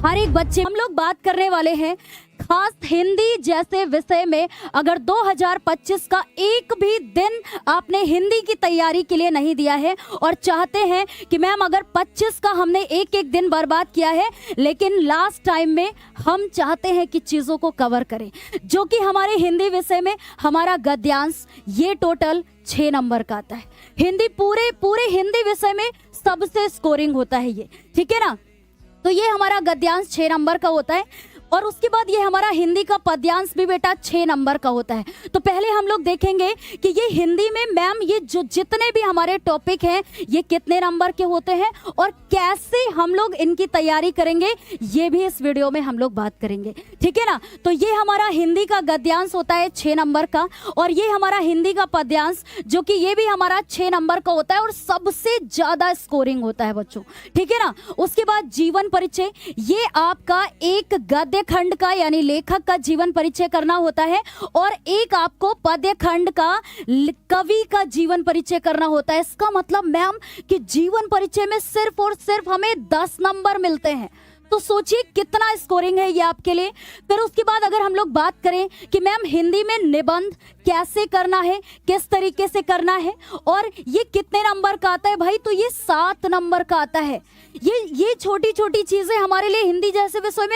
हर एक बच्चे हम लोग बात करने वाले हैं खास हिंदी जैसे विषय में। अगर 2025 का एक भी दिन आपने हिंदी की तैयारी के लिए नहीं दिया है और चाहते हैं कि मैम अगर 25 का हमने एक एक दिन बर्बाद किया है, लेकिन लास्ट टाइम में हम चाहते हैं कि चीज़ों को कवर करें, जो कि हमारे हिंदी विषय में हमारा गद्यांश ये टोटल 6 नंबर का आता है। हिंदी पूरे हिंदी विषय में सबसे स्कोरिंग होता है ये, ठीक है ना। तो ये हमारा गद्यांश 6 नंबर का होता है और उसके बाद ये हमारा हिंदी का पद्यांश भी बेटा 6 नंबर का होता है। तो पहले हम लोग देखेंगे कि ये हिंदी में मैम ये जो जितने भी हमारे टॉपिक हैं ये कितने नंबर के होते हैं और कैसे हम लोग इनकी तैयारी करेंगे, ये भी इस वीडियो में हम लोग बात करेंगे, ठीक है ना। तो ये हमारा हिंदी का गद्यांश होता है 6 नंबर का और ये हमारा हिंदी का पद्यांश जो कि ये भी हमारा 6 नंबर का होता है और सबसे ज्यादा स्कोरिंग होता है बच्चों, ठीक है ना। उसके बाद जीवन परिचय, ये आपका एक गद्य खंड का यानी लेखक का जीवन परिचय करना होता है और एक आपको पद्य खंड का कवि का जीवन परिचय करना होता है। इसका मतलब मैम कि जीवन परिचय में सिर्फ और सिर्फ हमें 10 नंबर मिलते हैं। तो सोचिए कितना स्कोरिंग है ये आपके लिए। फिर उसके बाद अगर हम लोग बात करें कि मैम हिंदी में निबंध कैसे करना है, किस तरीके से करना है और ये कितने नंबर का आता है भाई, तो ये 7 नंबर का आता है। ये छोटी छोटी चीजें हमारे लिए हिंदी जैसे विषय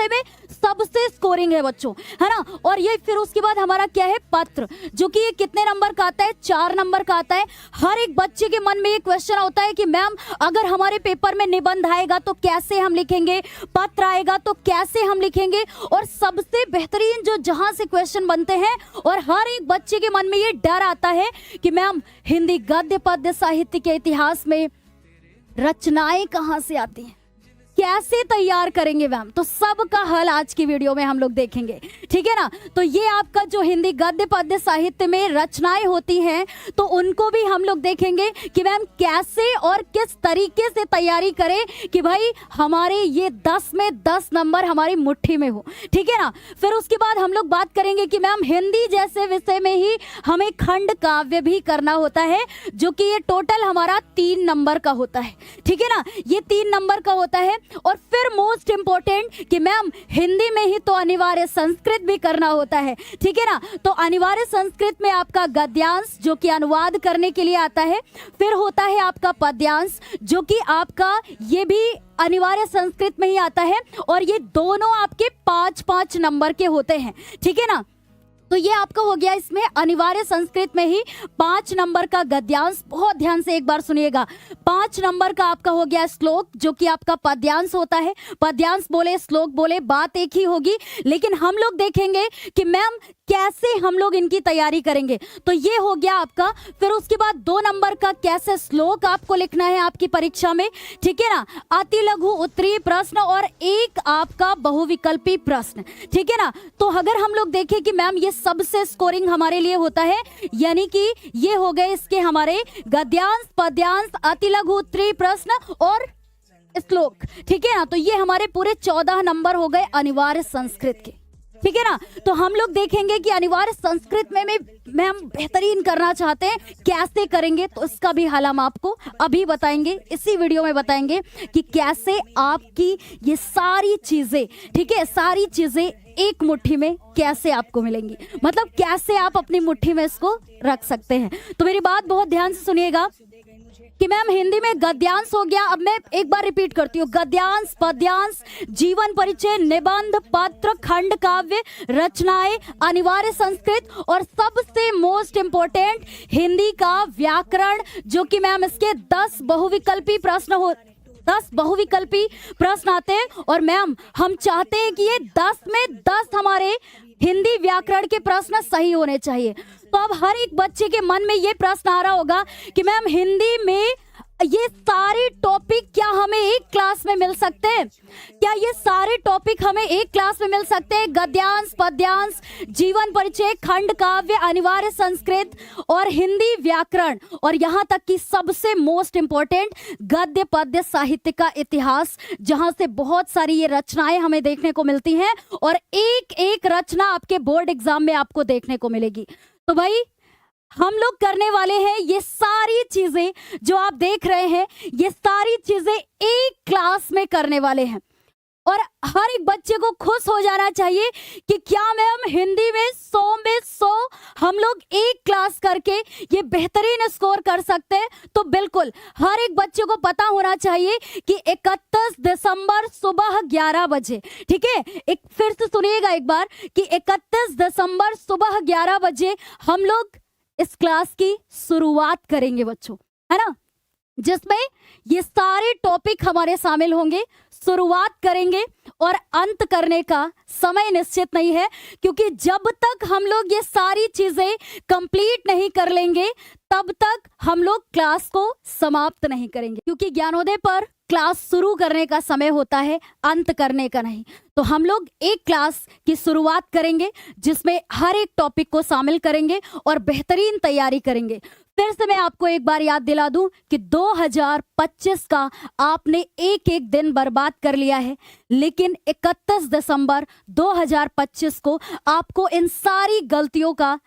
में सबसे स्कोरिंग है बच्चों, है ना। और ये फिर उसके बाद हमारा क्या है, पत्र, जो कि ये कितने नंबर का आता है, 4 नंबर का आता है। हर एक बच्चे के मन में ये क्वेश्चन होता है कि मैम अगर हमारे पेपर में निबंध आएगा तो कैसे हम लिखेंगे, पत्र आएगा तो कैसे हम लिखेंगे। और सबसे बेहतरीन जो जहां से क्वेश्चन बनते हैं और हर एक बच्चे के मन में ये डर आता है कि मैम हिंदी गद्य पद्य साहित्य के इतिहास में रचनाएं कहां से आती हैं, कैसे तैयार करेंगे मैम। तो सबका हल आज की वीडियो में हम लोग देखेंगे, ठीक है ना। तो ये आपका जो हिंदी गद्य पद्य साहित्य में रचनाएं होती हैं तो उनको भी हम लोग देखेंगे कि मैम कैसे और किस तरीके से तैयारी करें कि भाई हमारे ये 10 में 10 नंबर हमारी मुट्ठी में हो, ठीक है ना। फिर उसके बाद हम लोग बात करेंगे कि मैम हिंदी जैसे विषय में ही हमें खंड काव्य भी करना होता है, जो कि ये टोटल हमारा 3 नंबर का होता है, ठीक है ना। ये 3 नंबर का होता है। और फिर मोस्ट इंपॉर्टेंट कि मैम हिंदी में ही तो अनिवार्य संस्कृत भी करना होता है, ठीक है ना। तो अनिवार्य संस्कृत में आपका गद्यांश जो कि अनुवाद करने के लिए आता है, फिर होता है आपका पद्यांश जो कि आपका ये भी अनिवार्य संस्कृत में ही आता है और ये दोनों आपके 5-5 नंबर के होते हैं, ठीक है ना। तो ये आपका हो गया इसमें अनिवार्य संस्कृत में ही 5 नंबर का गद्यांश। बहुत ध्यान से एक बार सुनिएगा, 5 नंबर का आपका हो गया श्लोक जो कि आपका पद्यांश होता है। पद्यांश बोले श्लोक बोले बात एक ही होगी, लेकिन हम लोग देखेंगे कि मैम कैसे हम लोग इनकी तैयारी करेंगे। तो ये हो गया आपका। फिर उसके बाद 2 नंबर का कैसे श्लोक आपको लिखना है आपकी परीक्षा में, ठीक है ना। अति लघु उत्तरीय प्रश्न और एक आपका बहुविकल्पी प्रश्न, ठीक है ना। तो अगर हम लोग देखें कि मैम ये सबसे स्कोरिंग हमारे लिए होता है, यानी कि ये हो गए इसके हमारे गद्यांश पद्यांश अति लघु उत्तरीय प्रश्न और श्लोक, ठीक है ना। तो ये हमारे पूरे 14 नंबर हो गए अनिवार्य संस्कृत के, ठीक है ना। तो हम लोग देखेंगे कि अनिवार्य संस्कृत में हम बेहतरीन करना चाहते हैं, कैसे करेंगे तो इसका भी हल हम आपको अभी बताएंगे, इसी वीडियो में बताएंगे कि कैसे आपकी ये सारी चीजें, ठीक है, सारी चीजें एक मुट्ठी में कैसे आपको मिलेंगी, मतलब कैसे आप अपनी मुट्ठी में इसको रख सकते हैं। तो मेरी बात बहुत ध्यान से सुनिएगा कि मैम हिंदी में गद्यांश हो गया। अब मैं एक बार रिपीट करती हूँ, गद्यांश पद्यांश जीवन परिचय निबंध पत्र खंड काव्य रचनाएं अनिवार्य संस्कृत और सबसे मोस्ट इंपॉर्टेंट हिंदी का व्याकरण, जो कि मैम इसके 10 बहुविकल्पी प्रश्न आते हैं। और मैम हम चाहते हैं कि ये 10 में 10 हमारे हिंदी व्याकरण के प्रश्न सही होने चाहिए। तो अब हर एक बच्चे के मन में ये प्रश्न आ रहा होगा कि मैम हिंदी में ये सारे टॉपिक क्या हमें एक क्लास में मिल सकते हैं, क्या ये सारे टॉपिक हमें एक क्लास में मिल सकते हैं, गद्यांश पद्यांश जीवन परिचय खंड काव्य अनिवार्य संस्कृत और हिंदी व्याकरण और यहाँ तक कि सबसे मोस्ट इंपॉर्टेंट गद्य पद्य साहित्य का इतिहास, जहां से बहुत सारी ये रचनाएं हमें देखने को मिलती हैं और एक एक रचना आपके बोर्ड एग्जाम में आपको देखने को मिलेगी। तो भाई हम लोग करने वाले हैं ये सारी चीजें जो आप देख रहे हैं, ये सारी चीजें एक क्लास में करने वाले हैं। और हर एक बच्चे को खुश हो जाना चाहिए कि क्या मैम हिंदी में 100 हम लोग एक क्लास करके ये बेहतरीन स्कोर कर सकते हैं। तो बिल्कुल हर एक बच्चे को पता होना चाहिए कि 31 दिसंबर सुबह 11 बजे, ठीक है, एक फिर से सुनिएगा एक बार कि 31 दिसंबर सुबह 11 बजे हम लोग इस क्लास की शुरुआत करेंगे बच्चों, है ना, जिसमें ये सारे टॉपिक हमारे शामिल होंगे। शुरुआत करेंगे और अंत करने का समय निश्चित नहीं है, क्योंकि जब तक हम लोग ये सारी चीजें कंप्लीट नहीं कर लेंगे तब तक हम लोग क्लास को समाप्त नहीं करेंगे, क्योंकि ज्ञानोदय पर क्लास शुरू करने का समय होता है, अंत करने का नहीं। तो हम लोग एक क्लास की शुरुआत करेंगे जिसमें हर एक टॉपिक को शामिल करेंगे और बेहतरीन तैयारी करेंगे। फिर से मैं आपको एक बार याद दिला दूं कि 2025 का आपने एक एक दिन बर्बाद कर लिया है, लेकिन 31 दिसंबर 2025 को आपको इन सारी गलतियों का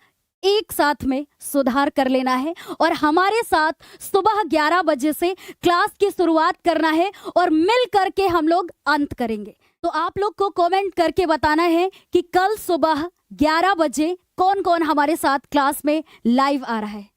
एक साथ में सुधार कर लेना है और हमारे साथ सुबह 11 बजे से क्लास की शुरुआत करना है और मिल करके हम लोग अंत करेंगे। तो आप लोग को कमेंट करके बताना है कि कल सुबह 11 बजे कौन कौन हमारे साथ क्लास में लाइव आ रहा है।